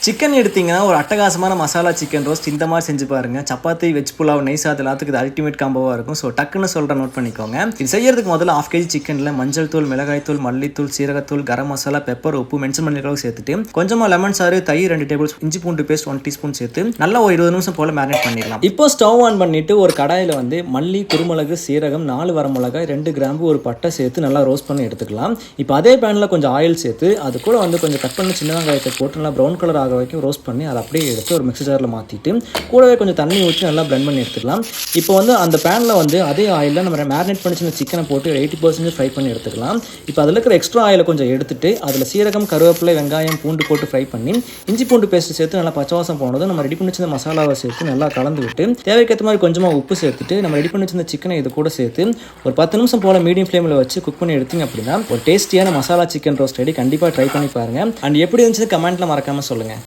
Chicken எடுத்தீங்கன்னா ஒரு அட்டகாசமான மசாலா சிக்கன் ரோஸ்ட் இந்த மாதிரி செஞ்சு பாருங்கள். சப்பாத்தி, வெஜ் புலாவ், நெய் சாதம் எல்லாத்துக்கும் இது அல்டிமேட் காம்போவாக இருக்கும். ஸோ டக்குன்னு சொல்கிற நோட் பண்ணிக்கோங்க. இது செய்யறதுக்கு முதல்ல 1/2 kg சிக்கனில் மஞ்சள் தூள், மிளகாய் தூள், மல்லித்தூள், சீரகத்தூள், கரம் மசாலா, பெப்பர், உப்பு, மென்ஷன் பண்ணிக்கிறவங்க சேர்த்துட்டு கொஞ்சமாக லெமன் சாறு, தயிர் 2 டேபிள் ஸ்பூன், இஞ்சி பூண்டு பேஸ்ட் 1 டீஸ்பூன் சேர்த்து நல்லா ஒரு 20 நிமிஷம் போல் மேரினேட் பண்ணிடலாம். இப்போ ஸ்டவ் ஆன் பண்ணிட்டு ஒரு கடாயில் மல்லி, குருமிளகு, சீரகம், 4 வரமிளகாய், 2 கிராம்பு, ஒரு பட்டை சேர்த்து நல்லா ரோஸ்ட் பண்ணி எடுத்துக்கலாம். இப்போ அதே பேனில் கொஞ்சம் ஆயில் சேர்த்து அது கூட கொஞ்சம் கட் பண்ணி சின்ன வெங்காயத்தை போட்டு நல்லா ப்ரௌன் கலர் ஆக வரைக்கும் ரோஸ்ட் பண்ணி அதை அப்படியே எடுத்து ஒரு மிக்ஸி ஜாரில் மாற்றிட்டு கூடவே கொஞ்சம் தண்ணி ஊற்றி நல்லா பிளெண்ட் பண்ணி எடுத்துக்கலாம். இப்போ அந்த பேனில் அதே ஆயிலில் நம்ம மேரினேட் பண்ணி சின்ன சிக்கனை போட்டு 80% ஃப்ரை பண்ணி எடுத்துக்கலாம். இப்போ அதில் இருக்கிற எக்ஸ்ட்ரா ஆயிலை கொஞ்சம் எடுத்துட்டு அதில் சீரகம், கருவேப்பிலை, வெங்காயம், பூண்டு போட்டு ஃப்ரை பண்ணி இஞ்சி பூண்டு பேஸ்ட் சேர்த்து நல்லா பச்சை வாசம் போனதும் நம்ம ரெடி பண்ணி வச்சிருந்த மசாலாவை சேர்த்து நல்லா கலந்து விட்டு தேவைக்கேற்ற மாதிரி கொஞ்சமாக உப்பு சேர்த்துட்டு நம்ம ரெடி பண்ணி வச்சிருந்த சிக்கனை இது கூட சேர்த்து ஒரு 10 நிமிஷம் போல் மீடியம் ஃப்ளேமில் வச்சு குக் பண்ணி எடுத்தீங்க அப்படின்னா ஒரு டேஸ்டியான மசாலா சிக்கன் ரோஸ்ட் ரெடி. கண்டிப்பாக ட்ரை பண்ணி பாருங்கள். அண்ட் எப்படி இருந்துச்சு கமெண்ட்டில் மறக்காமல் சொல்லுங்கள்.